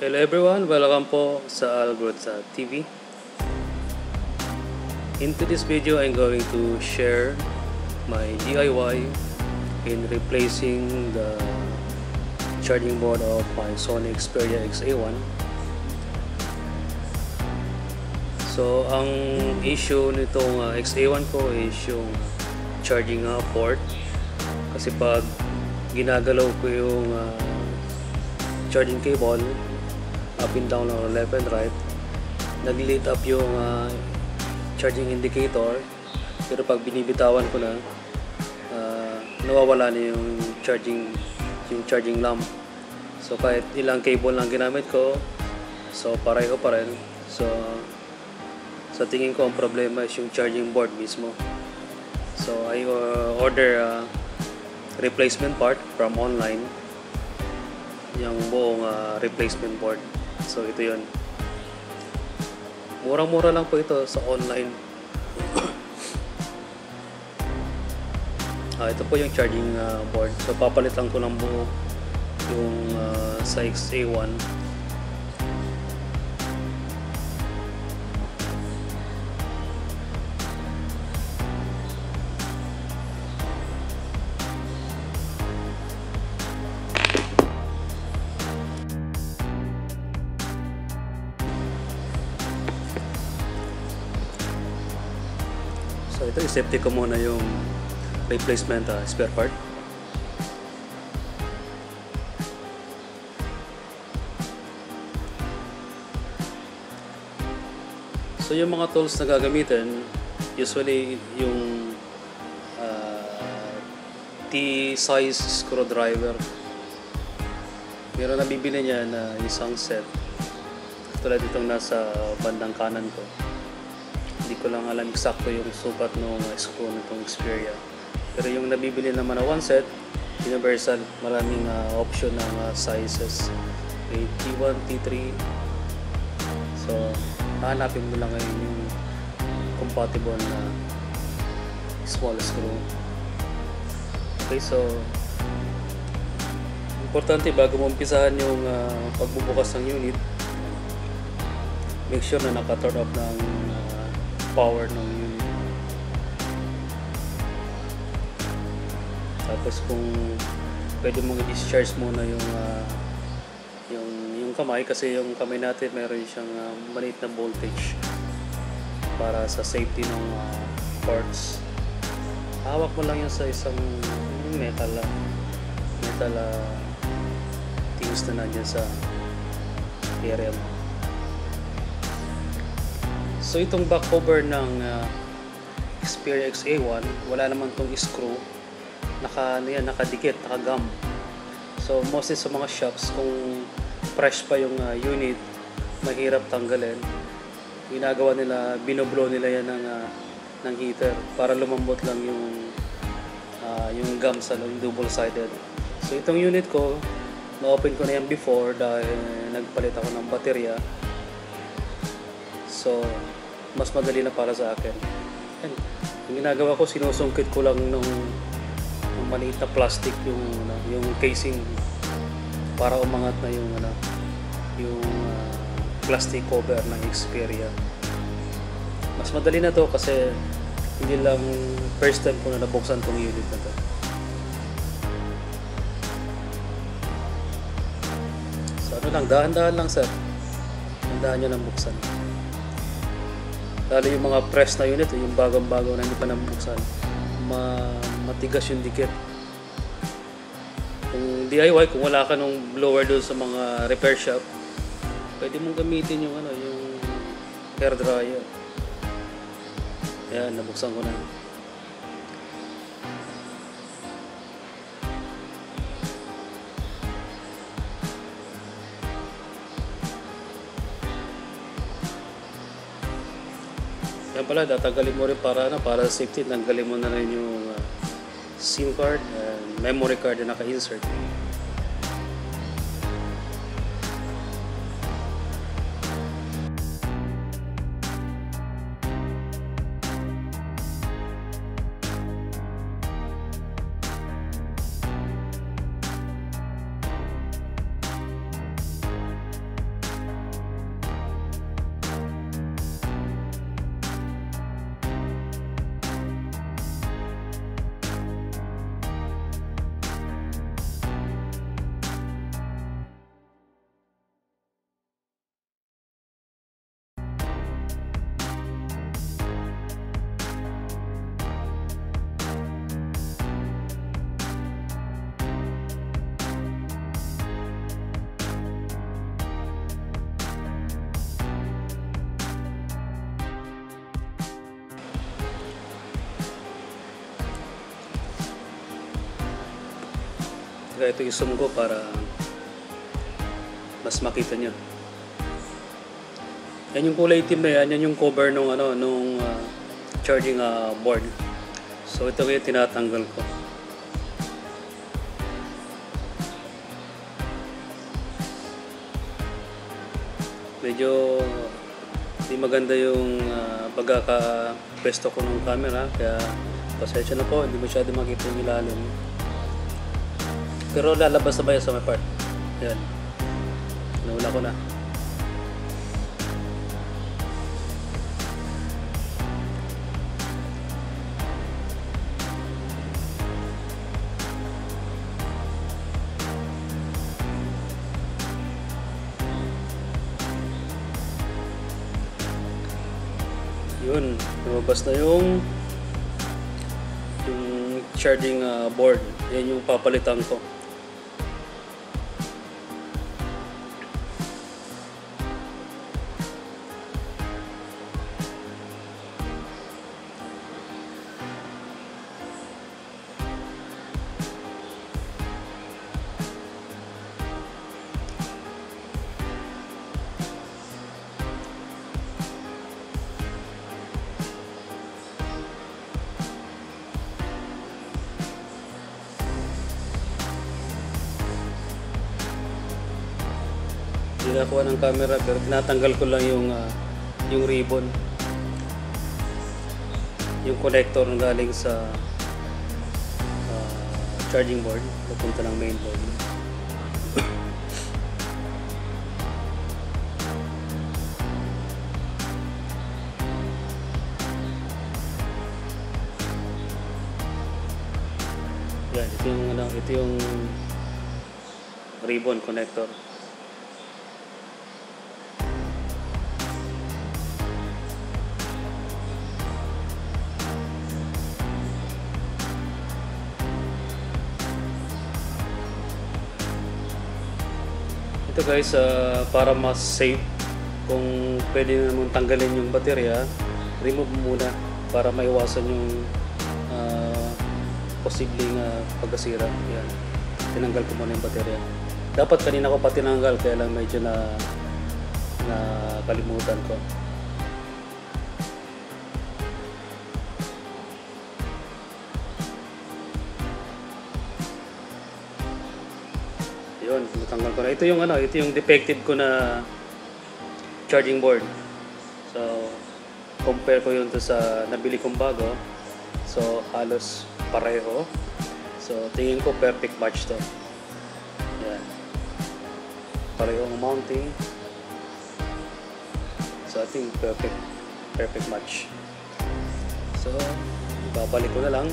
Hello everyone, welcome po sa Algrowth TV. Into this video, I'm going to share my DIY in replacing the charging board of my Sony Xperia XA1. So, ang issue nitong XA1 ko is yung charging port. Kasi pag ginagalaw ko yung charging cable up and down or left and right, nag-lit up yung charging indicator, pero pag binibitawan ko na, nawawala na yung charging lamp. So kahit ilang cable lang ginamit ko, so pareho pa rin. So sa tingin ko ang problema is yung charging board mismo. So I order a replacement part from online, yung buong replacement board. So ito yun, murang-mura lang po ito sa online. Ito po yung charging board. So papalit lang ko ng buo yung sa XA1. So ito, i-safety ko muna yung replacement spare part. So yung mga tools na gagamitin, usually yung T-size screwdriver. Meron na bibili niya na isang set. Tulad itong nasa bandang kanan ko. Hindi ko lang alam eksakto yung sukat ng screw nitong Xperia. Pero yung nabibili naman na one set, universal, maraming option ng sizes. May T1, T3. So, hanapin mo lang ngayon yung compatible na small screw. Okay, so importante bago mo umpisahan yung pagbubukas ng unit, make sure na naka-turn off ng power ng unit. Tapos kung pwede mong i-discharge muna yung kamay, kasi yung kamay natin meron siyang maliit na voltage para sa safety ng ports. Hawak mo lang yun sa isang metal things na nandiyan sa area mo. So itong back cover ng Xperia XA1, wala naman tong screw, nakadikit, naka-gum. So mostly sa mga shops, kung fresh pa yung unit, mahirap tanggalin. Ginagawa nila, binoblow nila yan ng heater para lumambot lang yung gum sa double-sided. So itong unit ko, na-open ko na yan before dahil nagpalit ako ng baterya. So mas madali na para sa akin. And yung ginagawa ko, sinusungkit ko lang ng maliit na plastic yung casing para umangat na yung plastic cover ng Xperia. Mas madali na to kasi hindi lang first time ko na nabuksan tong unit na to. So dahan-dahan lang sir, dahan nyo nang buksan. Lalo yung mga press na unit, yung bagong-bago na hindi pa nabuksan, matigas yung dikit. Kung DIY, kung wala ka nung blower doon sa mga repair shop, pwede mong gamitin yung hair dryer. Ayan, nabuksan ko na. Yan pala, tatagalin mo rin para safety, tanggalin mo na rin yung SIM card and memory card na naka-insert. Kaya ito i-zoom ko para mas makita nyo. Yan yung kulay itim na yan yung cover nung charging board. So ito yung tinatanggal ko. Medyo hindi maganda yung pagkaka-pwesto ko ng camera, kaya pasensya na po, hindi masyado makita yung ilalim. Pero lalabas na ba yan sa may part? Yan. Naula ko na. Yun, lumabas na yung charging board. Yan yung papalitan ko. Nakuha ng camera pero tinatanggal ko lang yung ribbon, yung connector na galing sa charging board papunta ng main board. Yan, ito yung ribbon connector. Ito guys, para mas safe, kung pwede naman tanggalin yung baterya, remove muna para maiwasan yung posibleng pagkasira. Yan. Tinanggal ko muna yung baterya. Dapat kanina ko pa tinanggal, kaya lang medyo na kalimutan ko. Yun, natanggal ko na. Ito yung defective ko na charging board. So, compare ko yun to sa nabili kong bago. So, halos pareho. So, tingin ko perfect match to. Yan. Pareho ang mounting. So, I think perfect match. So, babalik ko na lang.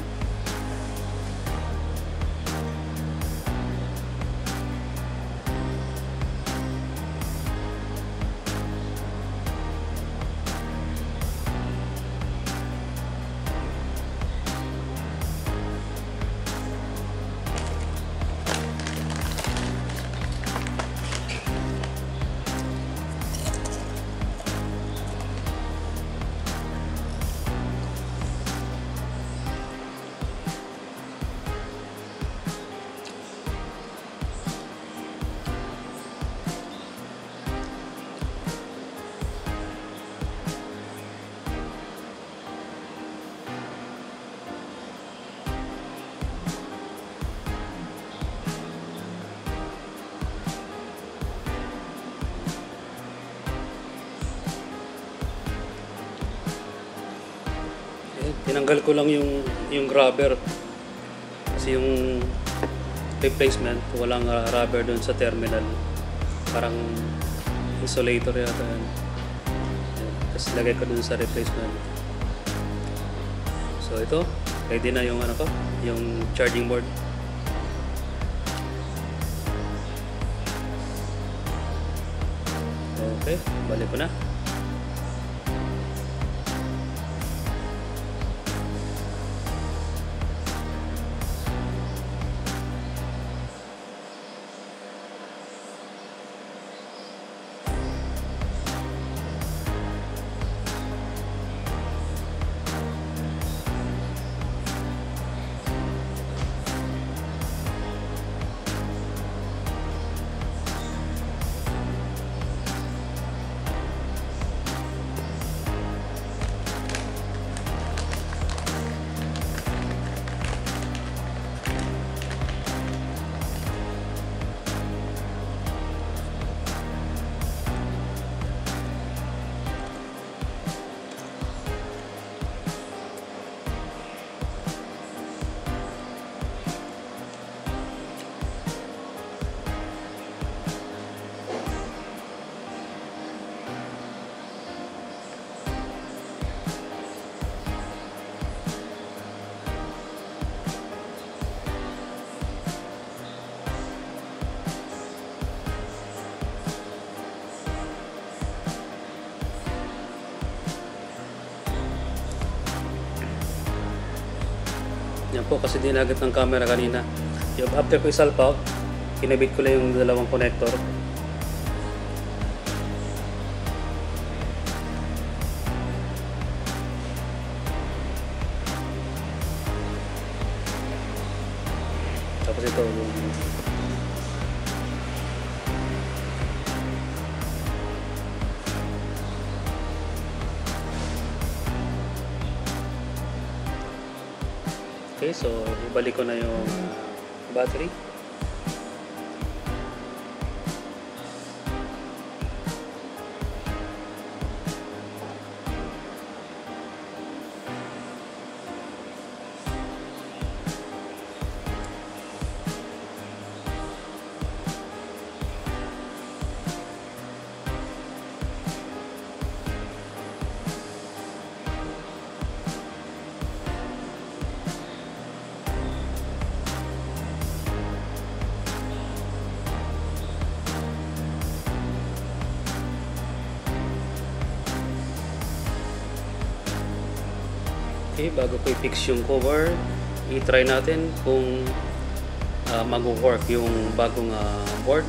Tinanggal ko lang yung rubber kasi yung replacement walang rubber doon sa terminal, parang insulator yata yan. Tapos lagay ko doon sa replacement. So ito, ready na yung yung charging board. Okay, balik ko na. Yan po kasi dinagat ng camera kanina. Yung after ko isalpak, kinabit ko lang yung dalawang connector. Tapos ito yung okay, so ibalik ko na yung battery. Okay, bago ko i-fix yung cover, i-try natin kung mag-work yung bagong board.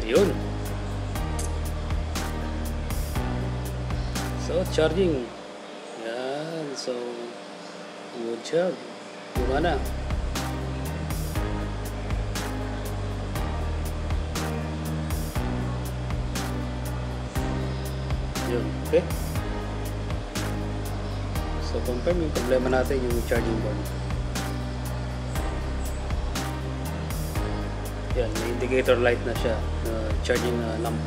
Ayun. So, charging. Yan. So, good job. Gumana. Yun. Okay. So, confirm yung problema natin yung charging board. Yan. May indicator light na siya. Charging lamp.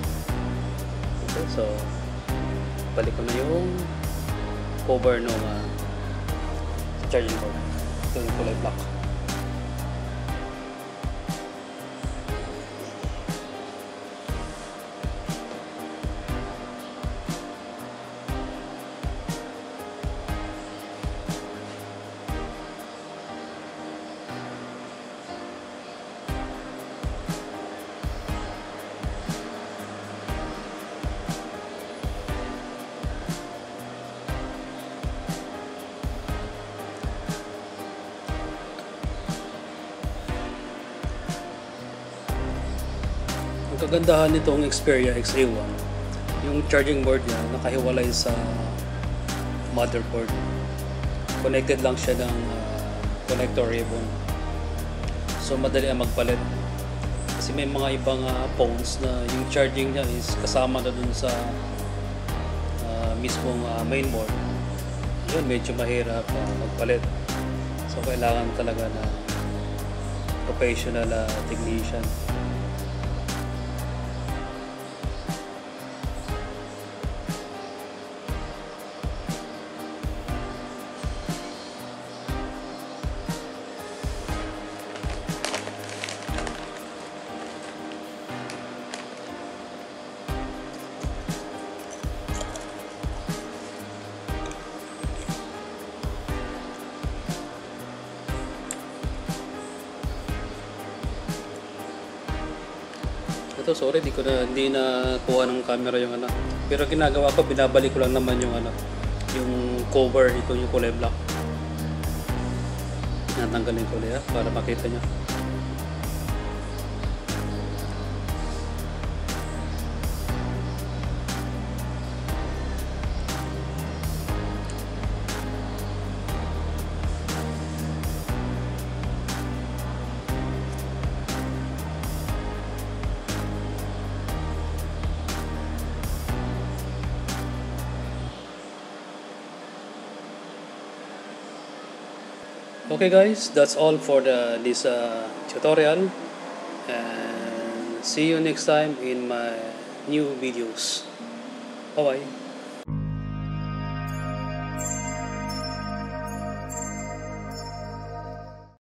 Okay. So, balik ko na yung cover ng charging board. Ito yung kulay black. Ang kagandahan nitong Xperia XA1, yung charging board niya nakahiwalay sa motherboard. Connected lang siya ng connector ribbon. So madali ang magpalit. Kasi may mga ibang phones na yung charging niya is kasama na dun sa mismong mainboard. Yun, medyo mahirap magpalit. So kailangan talaga na professional technician. Ito, sorry, hindi na kuha ng camera yung Pero ginagawa ko, binabalik ko lang naman yung yung cover, ito yung kulay black. Natanggalin ko ulit para makita nyo. Okay guys, that's all for this tutorial, and see you next time in my new videos. Bye bye.